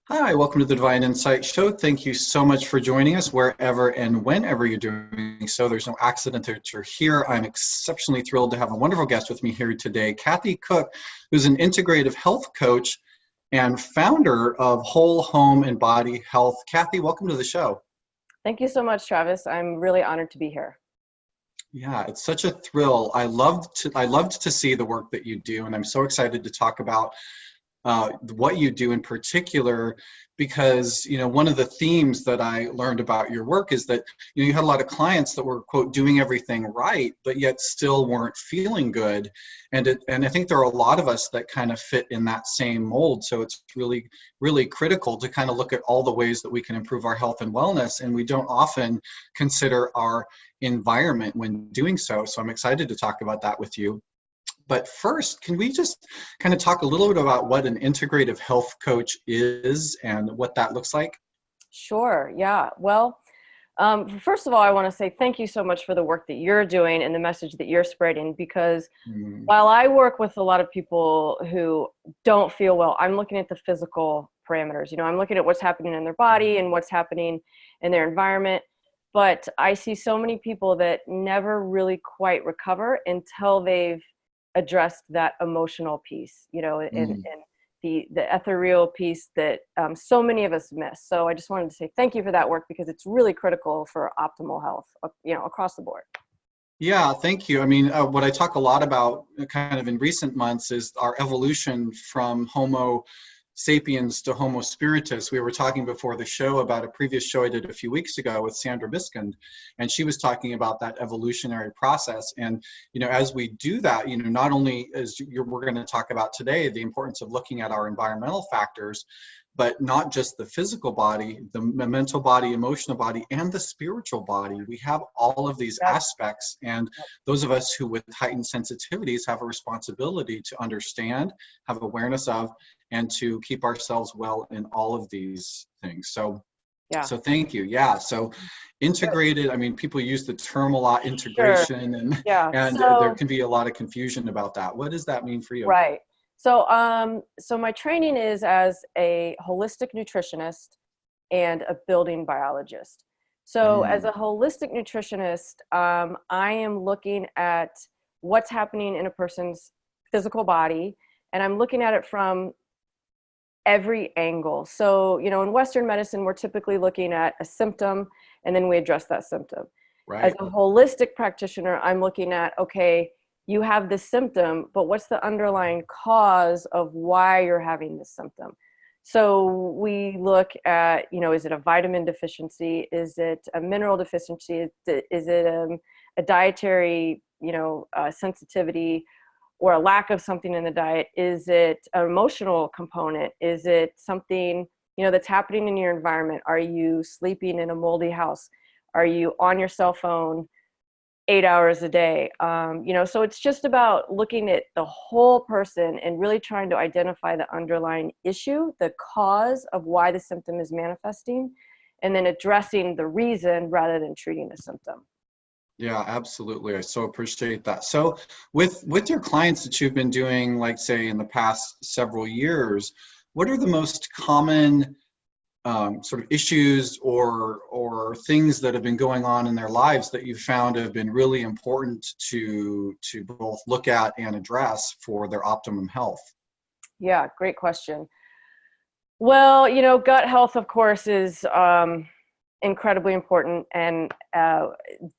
Hi, welcome to the Divine Insight Show. Thank you so much for joining us wherever and whenever you're doing so. There's no accident that you're here. I'm exceptionally thrilled to have a wonderful guest with me here today, Cathy Cooke, who's an integrative health coach and founder of Whole Home and Body Health. Cathy, welcome to the show. Thank you so much, Travis. I'm really honored to be here. Yeah, it's such a thrill. I loved to see the work that you do, and I'm so excited to talk about what you do in particular, because one of the themes that I learned about your work is that you had a lot of clients that were, quote, doing everything right, but yet still weren't feeling good, and I think there are a lot of us that kind of fit in that same mold. So it's really, really critical to kind of look at all the ways that we can improve our health and wellness, and we don't often consider our environment when doing so. So I'm excited to talk about that with you. But first, can we just kind of talk a little bit about what an integrative health coach is and what that looks like? Sure. Yeah. Well, first of all, I want to say thank you so much for the work that you're doing and the message that you're spreading, because Mm, while I work with a lot of people who don't feel well, I'm looking at the physical parameters. I'm looking at what's happening in their body and what's happening in their environment. But I see so many people that never really quite recover until they've addressed that emotional piece, mm. and the ethereal piece that so many of us miss. So I just wanted to say thank you for that work, because it's really critical for optimal health, across the board. Yeah, thank you. I mean, what I talk a lot about kind of in recent months is our evolution from Homo sapiens to Homo spiritus. We were talking before the show about a previous show I did a few weeks ago with Sandra Biskind, and she was talking about that evolutionary process. And, as we do that, not only we're going to talk about today, the importance of looking at our environmental factors, but not just the physical body, the mental body, emotional body, and the spiritual body. We have all of these Yep. aspects, and those of us who with heightened sensitivities have a responsibility to understand, have awareness of, and to keep ourselves well in all of these things. So Yeah. so thank you. Yeah. So Good. integrated, I mean, people use the term a lot, Sure. integration, and Yeah. there So can be a lot of confusion about that. What does that mean for you? right. So my training is as a holistic nutritionist and a building biologist. So as Mm, a holistic nutritionist, I am looking at what's happening in a person's physical body, and I'm looking at it from every angle. So, in Western medicine, we're typically looking at a symptom and then we address that symptom. As right. a holistic practitioner, I'm looking at, okay, you have this symptom, but what's the underlying cause of why you're having this symptom? So we look at, is it a vitamin deficiency? Is it a mineral deficiency? Is it a dietary, sensitivity, or a lack of something in the diet? Is it an emotional component? Is it something, that's happening in your environment? Are you sleeping in a moldy house? Are you on your cell phone 8 hours a day? So it's just about looking at the whole person and really trying to identify the underlying issue, the cause of why the symptom is manifesting, and then addressing the reason rather than treating the symptom. Yeah, absolutely. I so appreciate that. So with your clients that you've been doing, like say in the past several years, what are the most common sort of issues or things that have been going on in their lives that you found have been really important to both look at and address for their optimum health? Yeah, great question. Well, gut health, of course, is incredibly important, and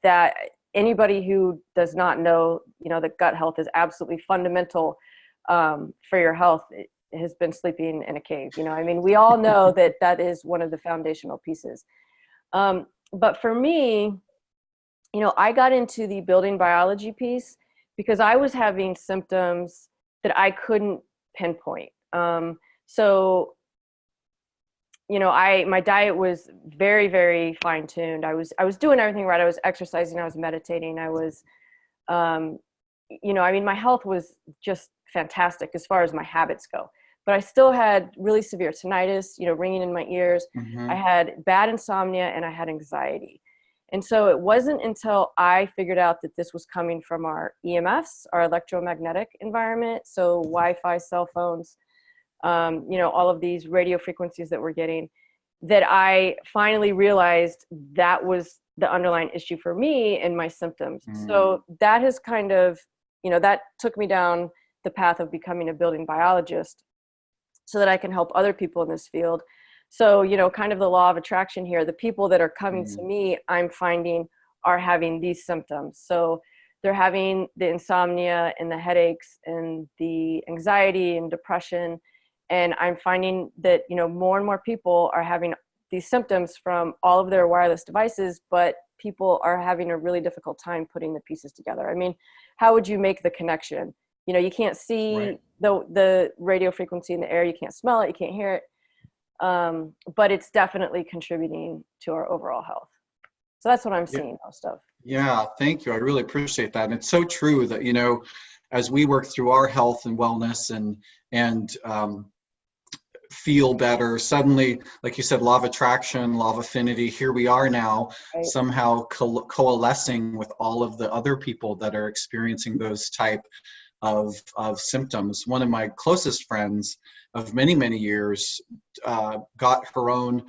that anybody who does not know, that gut health is absolutely fundamental for your health has been sleeping in a cave. I mean, we all know that that is one of the foundational pieces. But for me, I got into the building biology piece because I was having symptoms that I couldn't pinpoint. So my diet was very, very fine tuned. I was doing everything right. I was exercising, I was meditating, I was, um, I mean, my health was just fantastic as far as my habits go. But I still had really severe tinnitus, ringing in my ears. I Hmm. had bad insomnia and I had anxiety. And so it wasn't until I figured out that this was coming from our EMFs, our electromagnetic environment, so Wi-Fi, cell phones, all of these radio frequencies that we're getting, that I finally realized that was the underlying issue for me and my symptoms. So that has kind of, that took me down the path of becoming a building biologist so that I can help other people in this field. So, kind of the law of attraction here, the people that are coming to me, I'm finding are having these symptoms. So they're having the insomnia and the headaches and the anxiety and depression. And I'm finding that, more and more people are having these symptoms from all of their wireless devices, but people are having a really difficult time putting the pieces together. I mean, how would you make the connection? You can't see the radio frequency in the air, you can't smell it, you can't hear it. But it's definitely contributing to our overall health. So that's what I'm seeing most of. Yeah, thank you. I really appreciate that. And it's so true that, as we work through our health and wellness and feel better, suddenly, like you said, law of attraction, law of affinity, here we are now, somehow coalescing with all of the other people that are experiencing those type of symptoms. One of my closest friends of many, many years got her own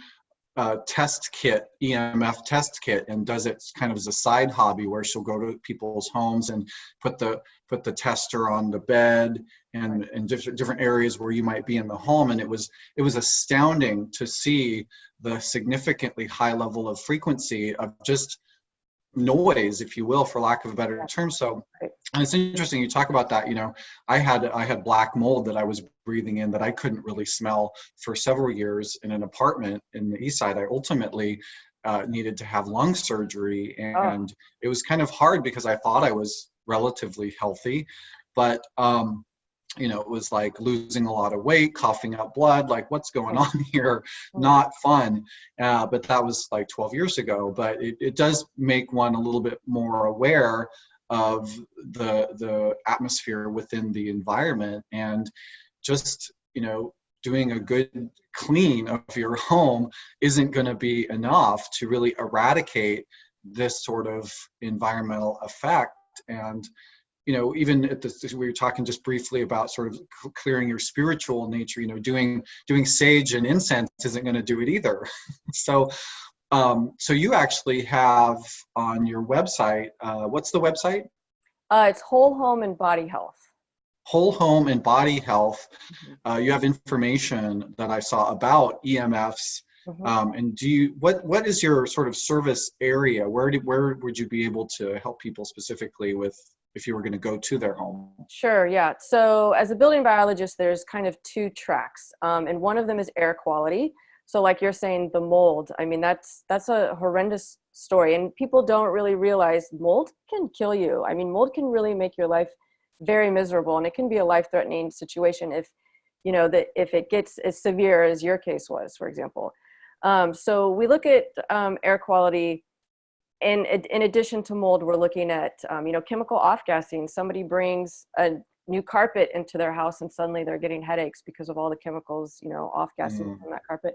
test kit, EMF test kit, and does it kind of as a side hobby where she'll go to people's homes and put the tester on the bed and in different areas where you might be in the home. And it was astounding to see the significantly high level of frequency of just noise, if you will, for lack of a better term. So, and it's interesting you talk about that. I had black mold that I was breathing in that I couldn't really smell for several years in an apartment in the East Side. I ultimately needed to have lung surgery, and it was kind of hard because I thought I was relatively healthy, but it was like losing a lot of weight, coughing up blood, like what's going on here? Not fun. But that was like 12 years ago. But it does make one a little bit more aware of the atmosphere within the environment, and just, doing a good clean of your home isn't going to be enough to really eradicate this sort of environmental effect. And even at this, we were talking just briefly about sort of clearing your spiritual nature, doing sage and incense isn't going to do it either. So you actually have on your website, what's the website? It's Whole Home and Body Health. Whole Home and Body Health. You have information that I saw about EMFs. And what is your sort of service area? Where would you be able to help people specifically with, if you were going to go to their home? Sure, yeah. So as a building biologist, there's kind of two tracks, and one of them is air quality. So like you're saying, the mold, I mean, that's a horrendous story, and people don't really realize mold can kill you. I mean, mold can really make your life very miserable, and it can be a life-threatening situation if it gets as severe as your case was, for example. So we look at air quality. And in addition to mold, we're looking at, chemical off-gassing. Somebody brings a new carpet into their house and suddenly they're getting headaches because of all the chemicals, off-gassing from that carpet.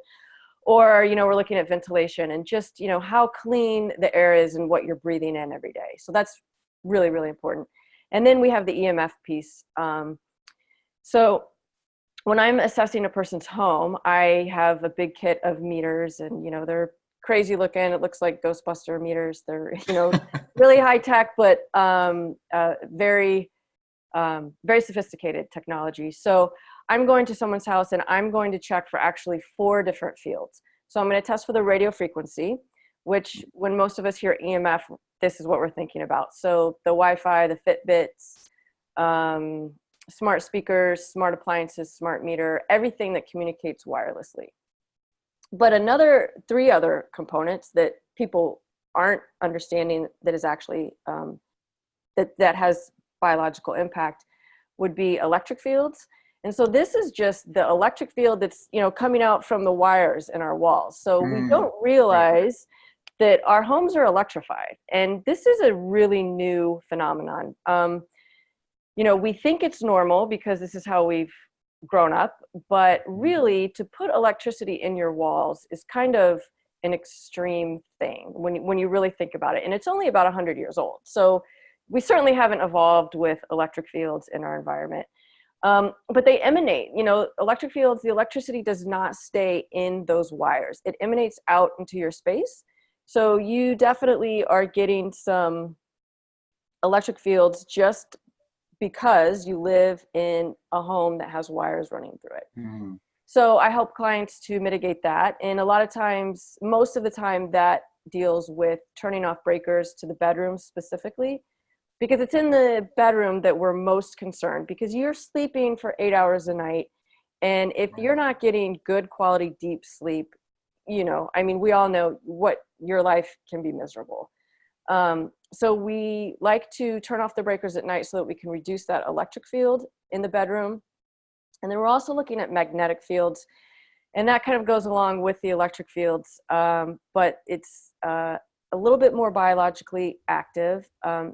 Or, we're looking at ventilation and just, how clean the air is and what you're breathing in every day. So that's really, really important. And then we have the EMF piece. So when I'm assessing a person's home, I have a big kit of meters, and, they're crazy looking. It looks like Ghostbuster meters. They're, really high tech, but very, very sophisticated technology. So I'm going to someone's house and I'm going to check for actually 4 different fields. So I'm going to test for the radio frequency, which when most of us hear EMF, this is what we're thinking about. So the Wi-Fi, the Fitbits, smart speakers, smart appliances, smart meter, everything that communicates wirelessly. But 3 other components that people aren't understanding that is actually, that has biological impact would be electric fields. And so this is just the electric field that's, coming out from the wires in our walls. So we don't realize that our homes are electrified. And this is a really new phenomenon. We think it's normal because this is how we've grown up, but really to put electricity in your walls is kind of an extreme thing when you really think about it. And it's only about 100 years old. So we certainly haven't evolved with electric fields in our environment. But they emanate, electric fields, the electricity does not stay in those wires. It emanates out into your space. So you definitely are getting some electric fields just because you live in a home that has wires running through it. Mm. So I help clients to mitigate that. And a lot of times, most of the time, that deals with turning off breakers to the bedroom specifically, because it's in the bedroom that we're most concerned, because you're sleeping for 8 hours a night. And if you're not getting good quality deep sleep, we all know what your life can be miserable. So we like to turn off the breakers at night so that we can reduce that electric field in the bedroom. And then we're also looking at magnetic fields, and that kind of goes along with the electric fields, but it's a little bit more biologically active,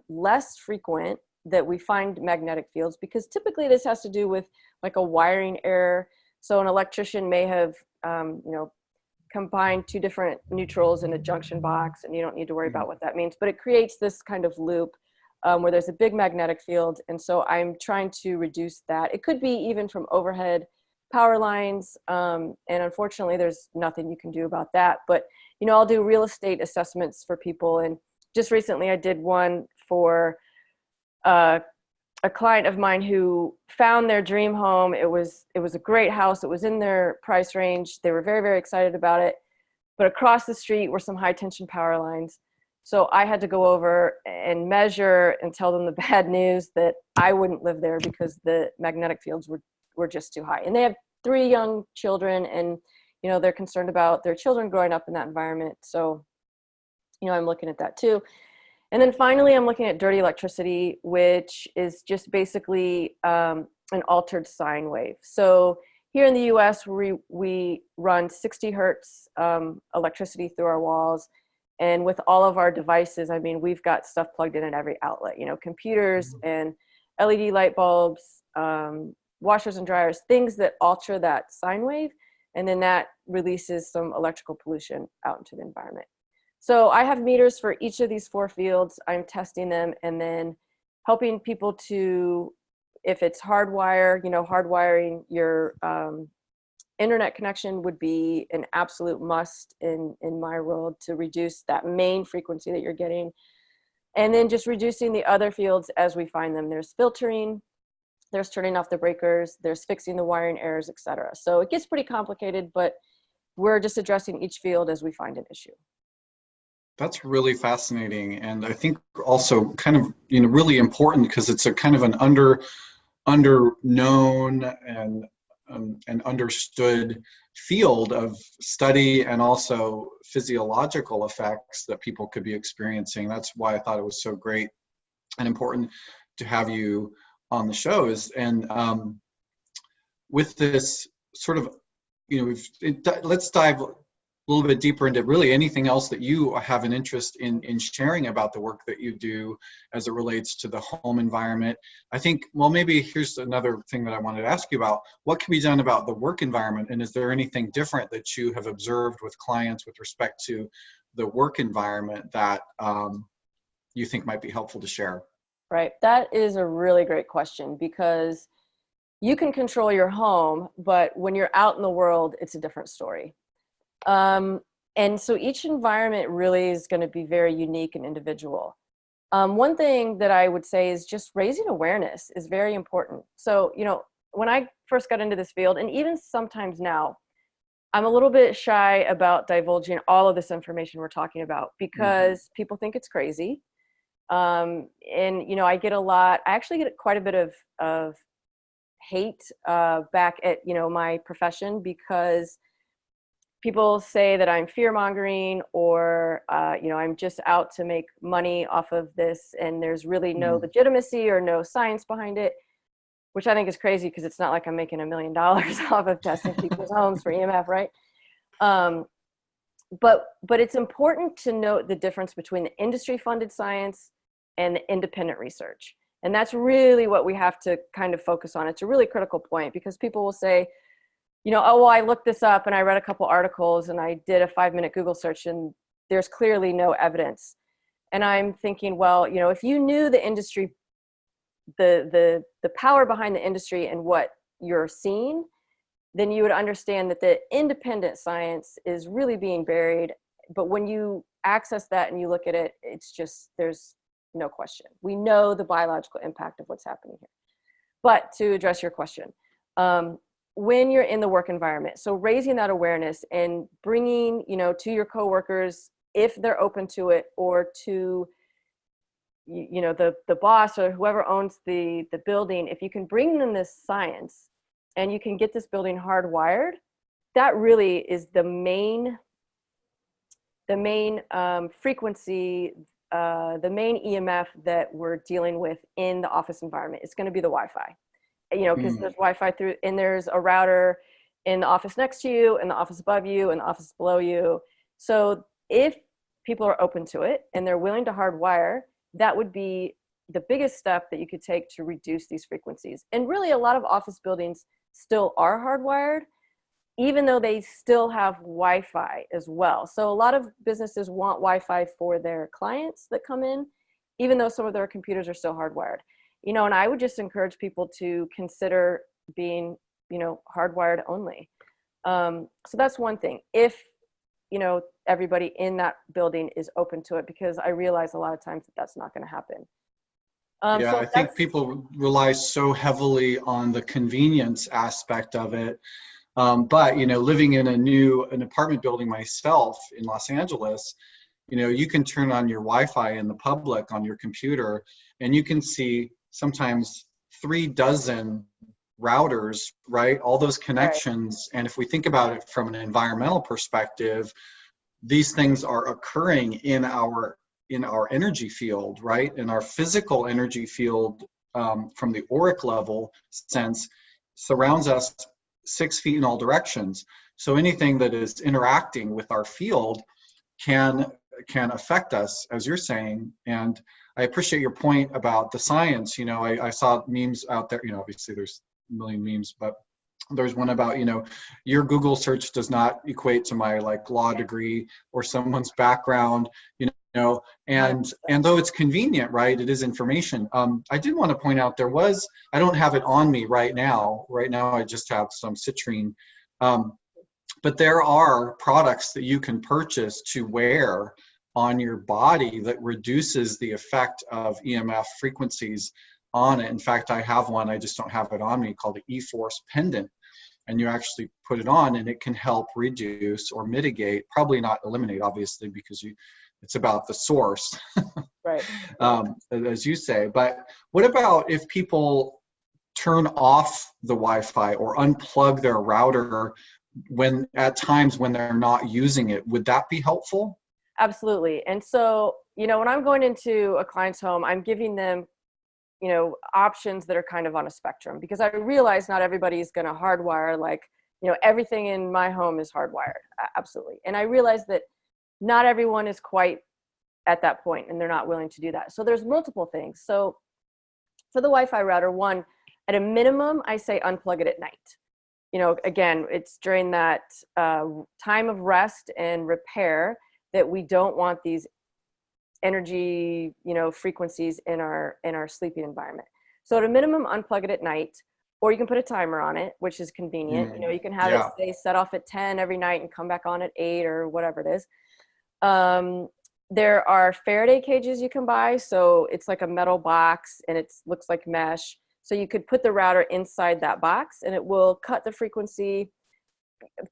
less frequent that we find magnetic fields, because typically this has to do with like a wiring error. So an electrician may have, combined two different neutrals in a junction box, and you don't need to worry about what that means, but it creates this kind of loop where there's a big magnetic field. And so I'm trying to reduce that. It could be even from overhead power lines. And unfortunately, there's nothing you can do about that. But, I'll do real estate assessments for people. And just recently I did one for a client of mine who found their dream home. It was a great house. It was in their price range. They were very, very excited about it. But across the street were some high tension power lines. So I had to go over and measure and tell them the bad news that I wouldn't live there because the magnetic fields were just too high. And they have 3 young children, and they're concerned about their children growing up in that environment. So I'm looking at that too. And then finally, I'm looking at dirty electricity, which is just basically an altered sine wave. So here in the US, we run 60 hertz electricity through our walls. And with all of our devices, we've got stuff plugged in at every outlet, computers and LED light bulbs, washers and dryers, things that alter that sine wave. And then that releases some electrical pollution out into the environment. So I have meters for each of these 4 fields. I'm testing them and then helping people to, if it's hardwiring your internet connection would be an absolute must in my world to reduce that main frequency that you're getting. And then just reducing the other fields as we find them. There's filtering, there's turning off the breakers, there's fixing the wiring errors, etc. So it gets pretty complicated, but we're just addressing each field as we find an issue. That's really fascinating, and I think also kind of really important, because it's a kind of an underknown and understood field of study, and also physiological effects that people could be experiencing. That's why I thought it was so great and important to have you on the show. With this sort of, let's dive a little bit deeper into really anything else that you have an interest in sharing about the work that you do as it relates to the home environment. I think, well, maybe here's another thing that I wanted to ask you about. What can be done about the work environment? And is there anything different that you have observed with clients with respect to the work environment that you think might be helpful to share? Right. That is a really great question, because you can control your home, but when you're out in the world, it's a different story. And so each environment really is going to be very unique and individual. One thing that I would say is just raising awareness is very important. So, when I first got into this field, and even sometimes now, I'm a little bit shy about divulging all of this information we're talking about, because people think it's crazy. And, I actually get quite a bit of hate back at, my profession, because people say that I'm fear-mongering, or, I'm just out to make money off of this, and there's really no legitimacy or no science behind it, which I think is crazy, because it's not like I'm making $1 million off of testing people's homes for EMF, right? But it's important to note the difference between the industry-funded science and the independent research. And that's really what we have to kind of focus on. It's a really critical point, because people will say, oh, well, I looked this up and I read a couple articles and I did a 5-minute Google search and there's clearly no evidence. And I'm thinking, well, if you knew the industry the power behind the industry and what you're seeing, then you would understand that the independent science is really being buried. But when you access that and you look at it, it's just, there's no question. We know the biological impact of what's happening here. But to address your question, when you're in the work environment, so raising that awareness and bringing, to your coworkers, if they're open to it, or to, the boss or whoever owns the building, if you can bring them this science and you can get this building hardwired, that really is the main frequency, the main EMF that we're dealing with in the office environment. It's going to be the Wi-Fi, because there's Wi-Fi through, and there's a router in the office next to you, in the office above you, in the office below you. So if people are open to it and they're willing to hardwire, that would be the biggest step that you could take to reduce these frequencies. And really, a lot of office buildings still are hardwired, even though they still have Wi-Fi as well. So a lot of businesses want Wi-Fi for their clients that come in, even though some of their computers are still hardwired. And I would just encourage people to consider being, hardwired only. So that's one thing. If, everybody in that building is open to it, because I realize a lot of times that that's not going to happen. Yeah, So I think people rely so heavily on the convenience aspect of it. But, living in an apartment building myself in Los Angeles, you can turn on your Wi-Fi in the public on your computer, and you can see sometimes 3 dozen routers, right? All those connections. Right. And if we think about it from an environmental perspective, these things are occurring in our energy field, right? In our physical energy field, from the auric level sense, surrounds us 6 feet in all directions. So anything that is interacting with our field can affect us, as you're saying. And I appreciate your point about the science. I saw memes out there, obviously there's a million memes, but there's one about, your Google search does not equate to my law degree or someone's background, and though it's convenient, right, it is information. I did want to point out I don't have it on me right now. I just have some citrine. But there are products that you can purchase to wear on your body that reduces the effect of EMF frequencies on it. In fact, I have one, I just don't have it on me, called the E-Force pendant. And you actually put it on and it can help reduce or mitigate, probably not eliminate, obviously, because it's about the source, right? As you say. But what about if people turn off the Wi-Fi or unplug their router at times when they're not using it? Would that be helpful? Absolutely. And so, when I'm going into a client's home, I'm giving them, options that are kind of on a spectrum, because I realize not everybody is going to hardwire everything in my home is hardwired. Absolutely. And I realize that not everyone is quite at that point and they're not willing to do that. So there's multiple things. So for the Wi-Fi router, one, at a minimum, I say unplug it at night. Again, it's during that time of rest and repair that we don't want these energy, frequencies in our sleeping environment. So at a minimum, unplug it at night, or you can put a timer on it, which is convenient. You can have it say set off at 10 every night and come back on at 8 or whatever it is. There are Faraday cages you can buy. So it's like a metal box and it looks like mesh. So you could put the router inside that box and it will cut the frequency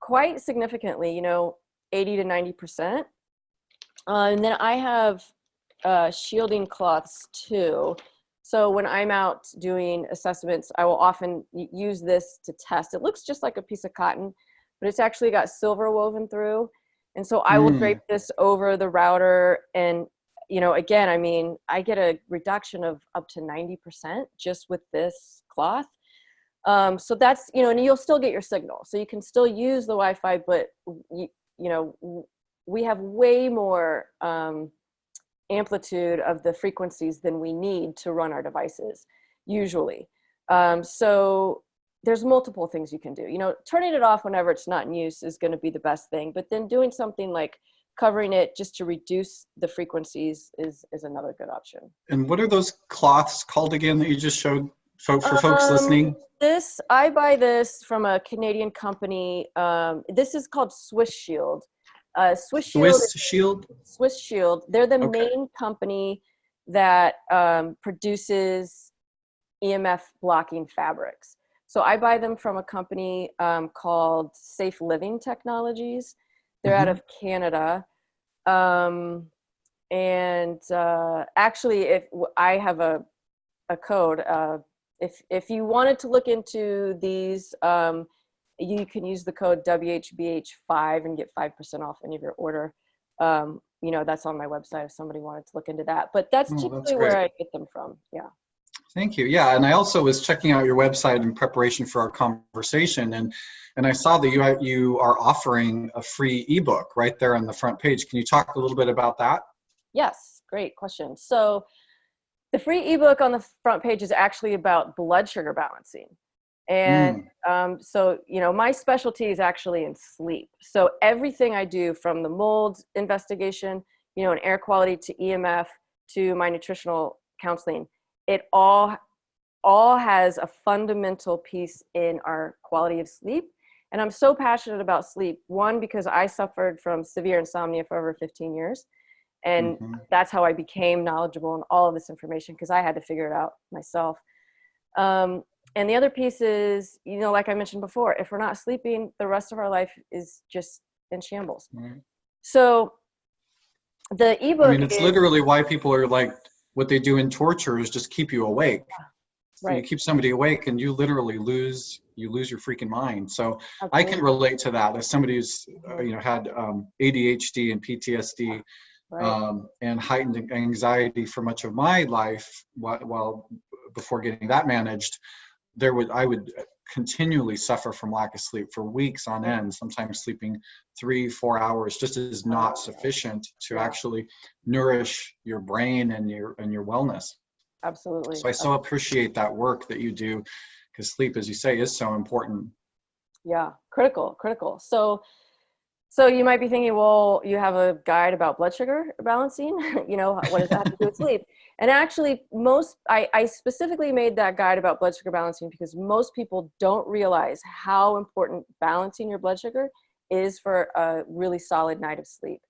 quite significantly, 80 to 90%. And then I have shielding cloths too. So when I'm out doing assessments, I will often use this to test. It looks just like a piece of cotton, but it's actually got silver woven through. And so I will drape this over the router. And, again, I get a reduction of up to 90% just with this cloth. So that's, and you'll still get your signal. So you can still use the Wi-Fi, but, we have way more amplitude of the frequencies than we need to run our devices usually. So there's multiple things you can do. Turning it off whenever it's not in use is going to be the best thing, but then doing something like covering it just to reduce the frequencies is another good option. And what are those cloths called again that you just showed for folks listening? I buy this from a Canadian company. This is called Swiss Shield. Swiss Shield? Swiss Shield. They're the Okay. main company that produces EMF blocking fabrics. So I buy them from a company called Safe Living Technologies. They're out of Canada. Actually, if I have a code, if you wanted to look into these, you can use the code WHBH5 and get 5% off any of your order. You know, that's on my website if somebody wanted to look into that. But that's typically where I get them from. Yeah. Thank you. Yeah, and I also was checking out your website in preparation for our conversation, and I saw that you are offering a free ebook right there on the front page. Can you talk a little bit about that? Yes, great question. So the free ebook on the front page is actually about blood sugar balancing. And so, you know, my specialty is actually in sleep. So everything I do, from the mold investigation, you know, and air quality to EMF to my nutritional counseling, it all has a fundamental piece in our quality of sleep. And I'm so passionate about sleep. One, because I suffered from severe insomnia for over 15 years. And that's how I became knowledgeable in all of this information, because I had to figure it out myself. And the other piece is, you know, like I mentioned before, if we're not sleeping, the rest of our life is just in shambles. So the ebook, I mean, it's literally why people are like, what they do in torture is just keep you awake. Right. You keep somebody awake and you literally lose your freaking mind. So absolutely. I can relate to that as somebody who's you know, had ADHD and PTSD. Right. And heightened anxiety for much of my life, while before getting that managed, I would continually suffer from lack of sleep for weeks on end. Sometimes sleeping 3-4 hours just is not sufficient to actually nourish your brain and your wellness. Absolutely. So I so appreciate that work that you do, because sleep, as you say, is so important. Yeah, critical. So you might be thinking, well, you have a guide about blood sugar balancing, you know, what does that have to do with sleep? And actually I specifically made that guide about blood sugar balancing because most people don't realize how important balancing your blood sugar is for a really solid night of sleep.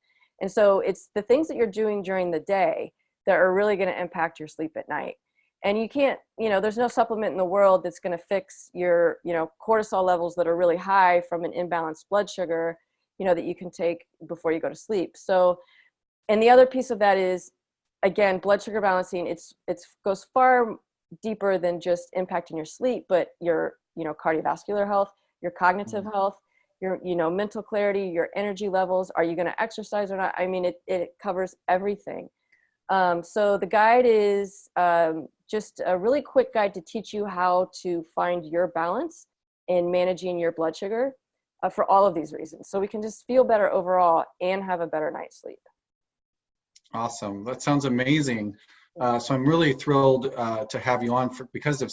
And so it's the things that you're doing during the day that are really going to impact your sleep at night. And you can't, you know, there's no supplement in the world that's going to fix your, you know, cortisol levels that are really high from an imbalanced blood sugar, you know, that you can take before you go to sleep. So, and the other piece of that is, again, blood sugar balancing, it's goes far deeper than just impacting your sleep, but your, you know, cardiovascular health, your cognitive health, your, you know, mental clarity, your energy levels. Are you going to exercise or not? I mean, it covers everything. So the guide is just a really quick guide to teach you how to find your balance in managing your blood sugar. For all of these reasons. So we can just feel better overall and have a better night's sleep. Awesome. That sounds amazing. So I'm really thrilled to have you on because of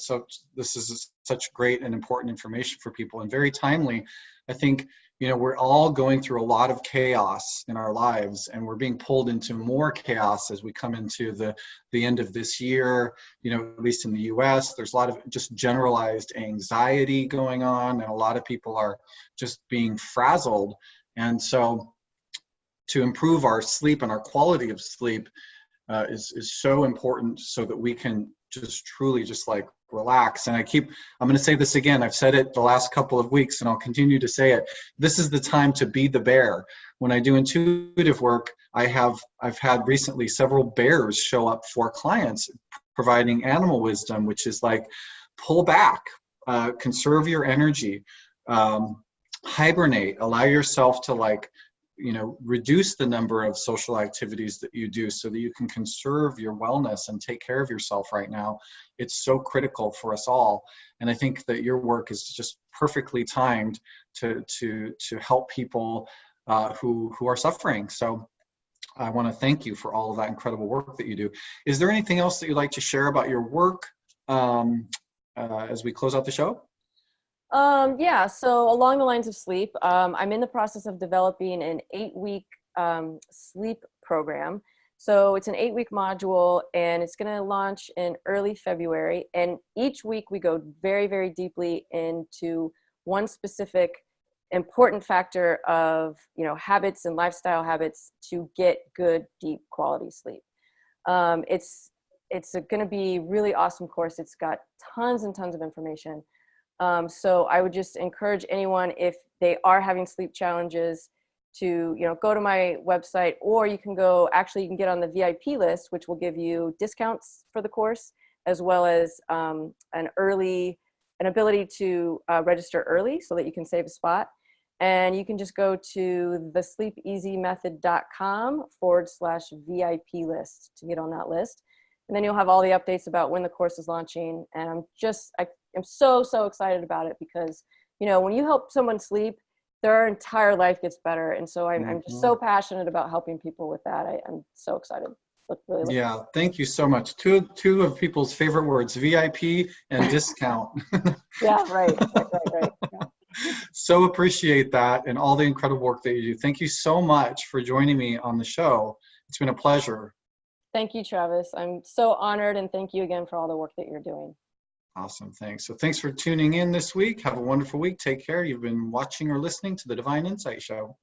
this is such great and important information for people and very timely. I think, you know, we're all going through a lot of chaos in our lives, and we're being pulled into more chaos as we come into the end of this year. You know, at least in the US, there's a lot of just generalized anxiety going on, and a lot of people are just being frazzled. And so to improve our sleep and our quality of sleep is so important, so that we can just truly just like relax. And I'm going to say this again. I've said it the last couple of weeks and I'll continue to say it. This is the time to be the bear. When I do intuitive work, I've had recently several bears show up for clients, providing animal wisdom, which is like, pull back, conserve your energy, hibernate, allow yourself to, like, you know, reduce the number of social activities that you do so that you can conserve your wellness and take care of yourself right now. It's so critical for us all. And I think that your work is just perfectly timed to help people who are suffering. So I want to thank you for all of that incredible work that you do. Is there anything else that you'd like to share about your work as we close out the show? Yeah, so along the lines of sleep, I'm in the process of developing an 8-week sleep program. So it's an 8-week module, and it's going to launch in early February. And each week we go very, very deeply into one specific important factor of, habits and lifestyle habits to get good, deep quality sleep. It's going to be really awesome course. It's got tons and tons of information. So I would just encourage anyone, if they are having sleep challenges, to go to my website, or you can get on the VIP list, which will give you discounts for the course, as well as an ability to register early so that you can save a spot. And you can just go to thesleepeasymethod.com/VIP list to get on that list. And then you'll have all the updates about when the course is launching. And I'm so, so excited about it, because, when you help someone sleep, their entire life gets better. And so I'm just so passionate about helping people with that. I'm so excited. Yeah, thank you so much. Two of people's favorite words, VIP and discount. Yeah, right. Yeah. So appreciate that and all the incredible work that you do. Thank you so much for joining me on the show. It's been a pleasure. Thank you, Travis. I'm so honored, and thank you again for all the work that you're doing. Awesome, thanks. So thanks for tuning in this week. Have a wonderful week. Take care. You've been watching or listening to the Divine Insight Show.